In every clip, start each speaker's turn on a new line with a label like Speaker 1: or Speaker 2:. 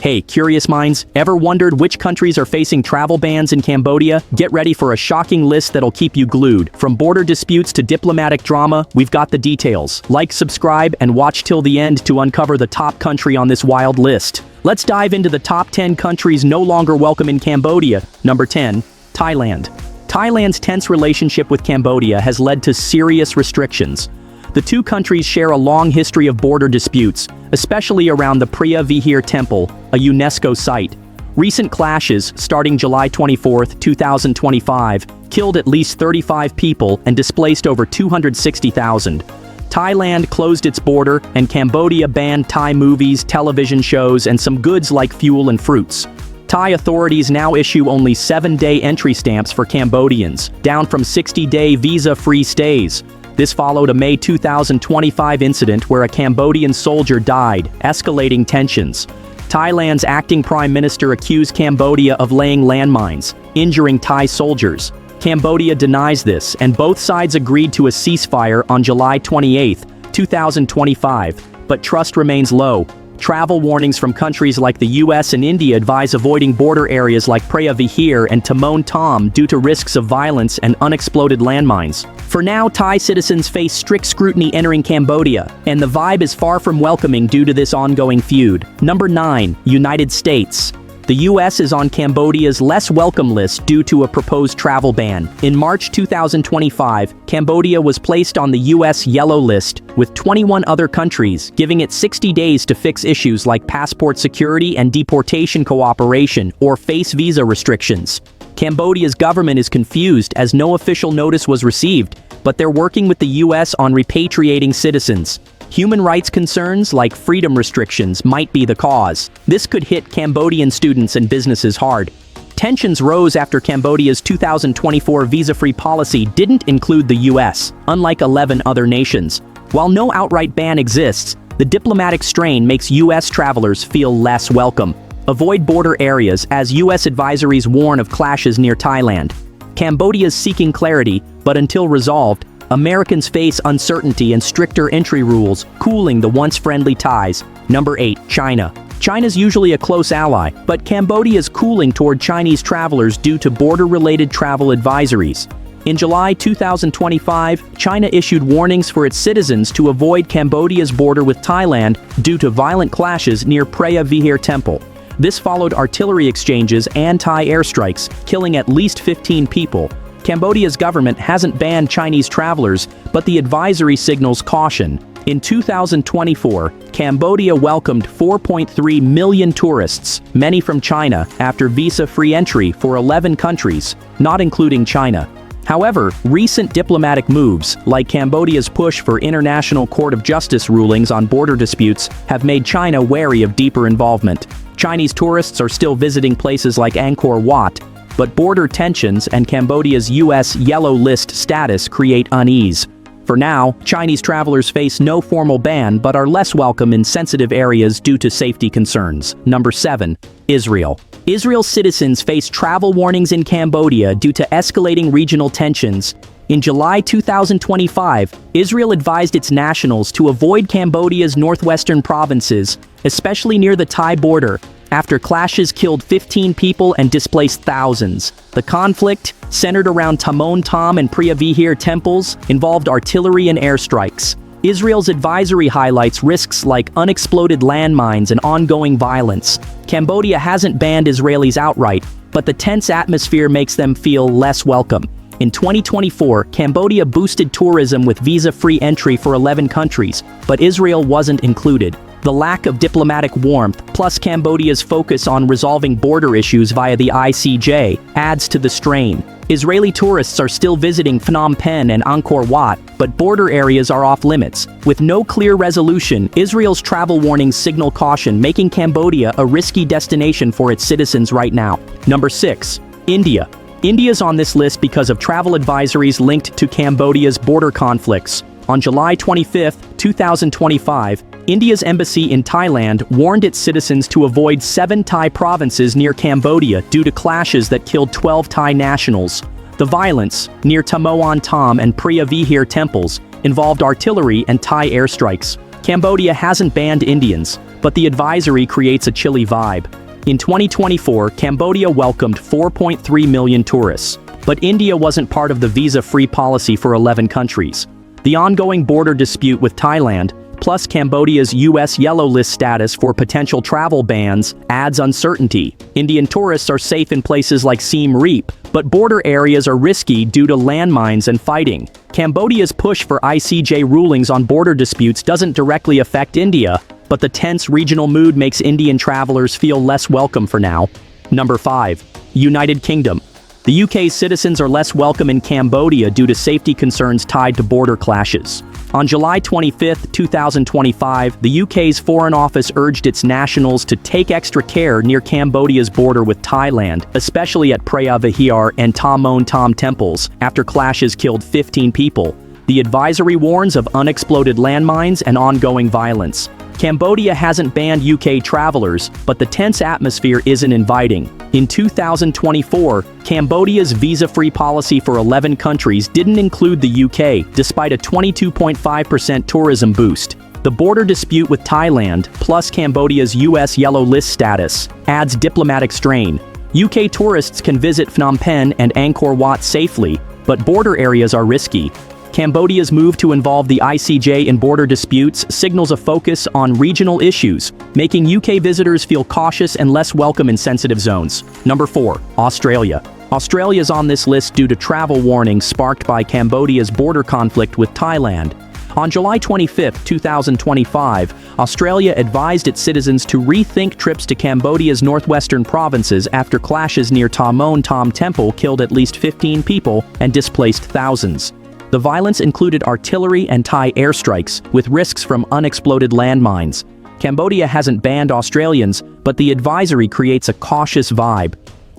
Speaker 1: Hey, curious minds, ever wondered which countries are facing travel bans in Cambodia? Get ready for a shocking list that'll keep you glued. From border disputes to diplomatic drama, we've got the details. Like, subscribe, and watch till the end to uncover the top country on this wild list. Let's dive into the top 10 countries no longer welcome in Cambodia. Number 10, Thailand. Thailand's tense relationship with Cambodia has led to serious restrictions. The two countries share a long history of border disputes, especially around the Preah Vihear Temple, a UNESCO site. Recent clashes, starting July 24, 2025, killed at least 35 people and displaced over 260,000. Thailand closed its border, and Cambodia banned Thai movies, television shows, and some goods like fuel and fruits. Thai authorities now issue only 7-day entry stamps for Cambodians, down from 60-day visa-free stays. This followed a May 2025 incident where a Cambodian soldier died, escalating tensions. Thailand's acting prime minister accused Cambodia of laying landmines, injuring Thai soldiers. Cambodia denies this, and both sides agreed to a ceasefire on July 28, 2025, but trust remains low. Travel warnings from countries like the US and India advise avoiding border areas like Preah Vihear and Tamon Tom due to risks of violence and unexploded landmines. For now, Thai citizens face strict scrutiny entering Cambodia, and the vibe is far from welcoming due to this ongoing feud. Number 9, United States. The US is on Cambodia's less welcome list due to a proposed travel ban. In March 2025, Cambodia was placed on the US yellow list, with 21 other countries, giving it 60 days to fix issues like passport security and deportation cooperation, or face visa restrictions. Cambodia's government is confused as no official notice was received, but they're working with the US on repatriating citizens. Human rights concerns like freedom restrictions might be the cause. This could hit Cambodian students and businesses hard. Tensions rose after Cambodia's 2024 visa-free policy didn't include the US, unlike 11 other nations. While no outright ban exists, the diplomatic strain makes US travelers feel less welcome. Avoid border areas as US advisories warn of clashes near Thailand. Cambodia's seeking clarity, but until resolved, Americans face uncertainty and stricter entry rules, cooling the once-friendly ties. Number 8, China. China's usually a close ally, but Cambodia is cooling toward Chinese travelers due to border-related travel advisories. In July 2025, China issued warnings for its citizens to avoid Cambodia's border with Thailand due to violent clashes near Preah Vihear Temple. This followed artillery exchanges and Thai airstrikes, killing at least 15 people. Cambodia's government hasn't banned Chinese travelers, but the advisory signals caution. In 2024, Cambodia welcomed 4.3 million tourists, many from China, after visa-free entry for 11 countries, not including China. However, recent diplomatic moves, like Cambodia's push for International Court of Justice rulings on border disputes, have made China wary of deeper involvement. Chinese tourists are still visiting places like Angkor Wat, but border tensions and Cambodia's US yellow list status create unease. For now, Chinese travelers face no formal ban but are less welcome in sensitive areas due to safety concerns. Number 7, Israel. Israel's citizens face travel warnings in Cambodia due to escalating regional tensions. In July 2025, Israel advised its nationals to avoid Cambodia's northwestern provinces, especially near the Thai border, after clashes killed 15 people and displaced thousands. The conflict, centered around Tamon Tom and Preah Vihear temples, involved artillery and airstrikes. Israel's advisory highlights risks like unexploded landmines and ongoing violence. Cambodia hasn't banned Israelis outright, but the tense atmosphere makes them feel less welcome. In 2024, Cambodia boosted tourism with visa-free entry for 11 countries, but Israel wasn't included. The lack of diplomatic warmth, plus Cambodia's focus on resolving border issues via the ICJ, adds to the strain. Israeli tourists are still visiting Phnom Penh and Angkor Wat, but border areas are off limits. With no clear resolution, Israel's travel warnings signal caution, making Cambodia a risky destination for its citizens right now. Number 6, India. India's on this list because of travel advisories linked to Cambodia's border conflicts. On July 25, 2025, India's embassy in Thailand warned its citizens to avoid 7 Thai provinces near Cambodia due to clashes that killed 12 Thai nationals. The violence, near Tamon Tom and Preah Vihear temples, involved artillery and Thai airstrikes. Cambodia hasn't banned Indians, but the advisory creates a chilly vibe. In 2024, Cambodia welcomed 4.3 million tourists, but India wasn't part of the visa-free policy for 11 countries. The ongoing border dispute with Thailand, plus Cambodia's U.S. yellow list status for potential travel bans, adds uncertainty. Indian tourists are safe in places like Siem Reap, but border areas are risky due to landmines and fighting. Cambodia's push for ICJ rulings on border disputes doesn't directly affect India, but the tense regional mood makes Indian travelers feel less welcome for now. Number 5. United Kingdom. The UK's citizens are less welcome in Cambodia due to safety concerns tied to border clashes. On July 25, 2025, the UK's Foreign Office urged its nationals to take extra care near Cambodia's border with Thailand, especially at Preah Vihear and Ta Mon Tam temples, after clashes killed 15 people. The advisory warns of unexploded landmines and ongoing violence. Cambodia hasn't banned UK travelers, but the tense atmosphere isn't inviting. In 2024, Cambodia's visa-free policy for 11 countries didn't include the UK, despite a 22.5% tourism boost. The border dispute with Thailand, plus Cambodia's US yellow list status, adds diplomatic strain. UK tourists can visit Phnom Penh and Angkor Wat safely, but border areas are risky. Cambodia's move to involve the ICJ in border disputes signals a focus on regional issues, making UK visitors feel cautious and less welcome in sensitive zones. Number 4. Australia. Australia's on this list due to travel warnings sparked by Cambodia's border conflict with Thailand. On July 25, 2025, Australia advised its citizens to rethink trips to Cambodia's northwestern provinces after clashes near Ta Mon Tam Temple killed at least 15 people and displaced thousands. The violence included artillery and Thai airstrikes, with risks from unexploded landmines. Cambodia hasn't banned Australians, but the advisory creates a cautious vibe.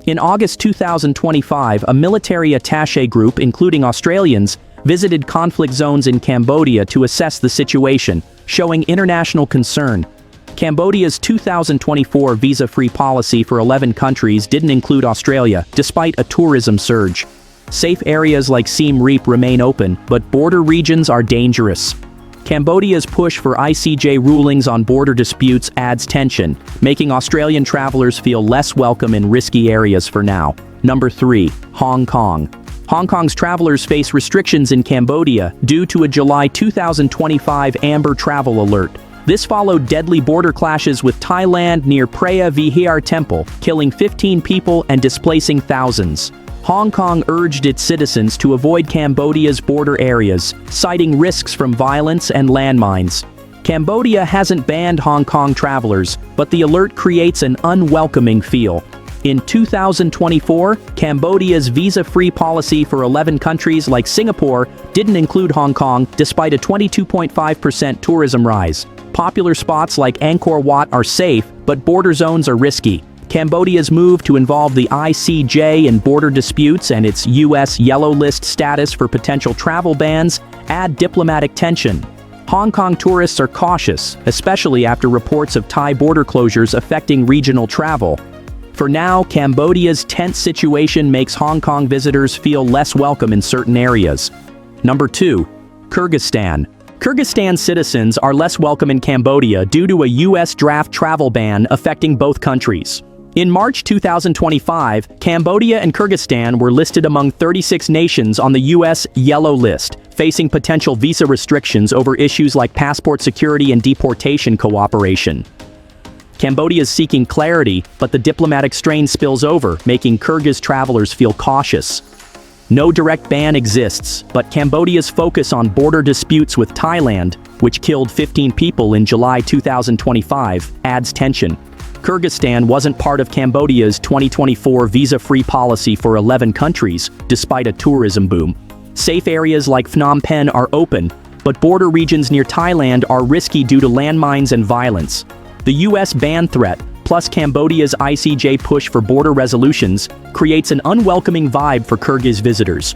Speaker 1: In August 2025, a military attaché group, including Australians, visited conflict zones in Cambodia to assess the situation, showing international concern. Cambodia's 2024 visa-free policy for 11 countries didn't include Australia, despite a tourism surge. Safe areas like Siem Reap remain open, but border regions are dangerous. Cambodia's push for ICJ rulings on border disputes adds tension, making Australian travelers feel less welcome in risky areas for now. Number 3. Hong Kong. Hong Kong's travelers face restrictions in Cambodia due to a July 2025 Amber Travel Alert. This followed deadly border clashes with Thailand near Preah Vihear Temple, killing 15 people and displacing thousands. Hong Kong urged its citizens to avoid Cambodia's border areas, citing risks from violence and landmines. Cambodia hasn't banned Hong Kong travelers, but the alert creates an unwelcoming feel. In 2024, Cambodia's visa-free policy for 11 countries like Singapore didn't include Hong Kong, despite a 22.5% tourism rise. Popular spots like Angkor Wat are safe, but border zones are risky. Cambodia's move to involve the ICJ in border disputes and its U.S. yellow list status for potential travel bans add diplomatic tension. Hong Kong tourists are cautious, especially after reports of Thai border closures affecting regional travel. For now, Cambodia's tense situation makes Hong Kong visitors feel less welcome in certain areas. Number 2. Kyrgyzstan. Kyrgyzstan citizens are less welcome in Cambodia due to a U.S. draft travel ban affecting both countries. In March 2025, Cambodia and Kyrgyzstan were listed among 36 nations on the U.S. Yellow List, facing potential visa restrictions over issues like passport security and deportation cooperation. Cambodia is seeking clarity, but the diplomatic strain spills over, making Kyrgyz travelers feel cautious. No direct ban exists, but Cambodia's focus on border disputes with Thailand, which killed 15 people in July 2025, adds tension. Kyrgyzstan wasn't part of Cambodia's 2024 visa-free policy for 11 countries, despite a tourism boom. Safe areas like Phnom Penh are open, but border regions near Thailand are risky due to landmines and violence. The U.S. ban threat, plus Cambodia's ICJ push for border resolutions, creates an unwelcoming vibe for Kyrgyz visitors.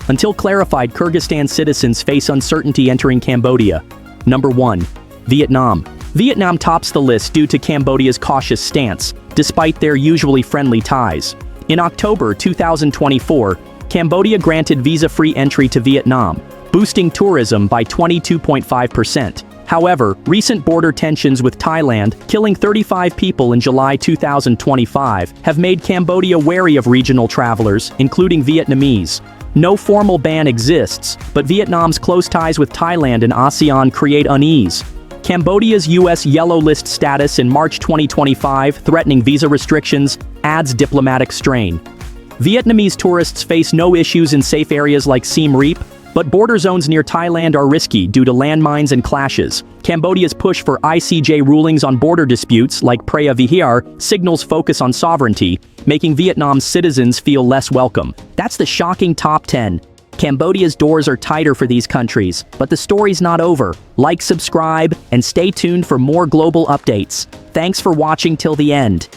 Speaker 1: Until clarified, Kyrgyzstan citizens face uncertainty entering Cambodia. Number 1. Vietnam. Vietnam tops the list due to Cambodia's cautious stance, despite their usually friendly ties. In October 2024, Cambodia granted visa-free entry to Vietnam, boosting tourism by 22.5%. However, recent border tensions with Thailand, killing 35 people in July 2025, have made Cambodia wary of regional travelers, including Vietnamese. No formal ban exists, but Vietnam's close ties with Thailand and ASEAN create unease. Cambodia's U.S. yellow list status in March 2025, threatening visa restrictions, adds diplomatic strain. Vietnamese tourists face no issues in safe areas like Siem Reap, but border zones near Thailand are risky due to landmines and clashes. Cambodia's push for ICJ rulings on border disputes, like Preah Vihear, signals focus on sovereignty, making Vietnam's citizens feel less welcome. That's the shocking top 10. Cambodia's doors are tighter for these countries, but the story's not over. Like, subscribe, and stay tuned for more global updates. Thanks for watching till the end.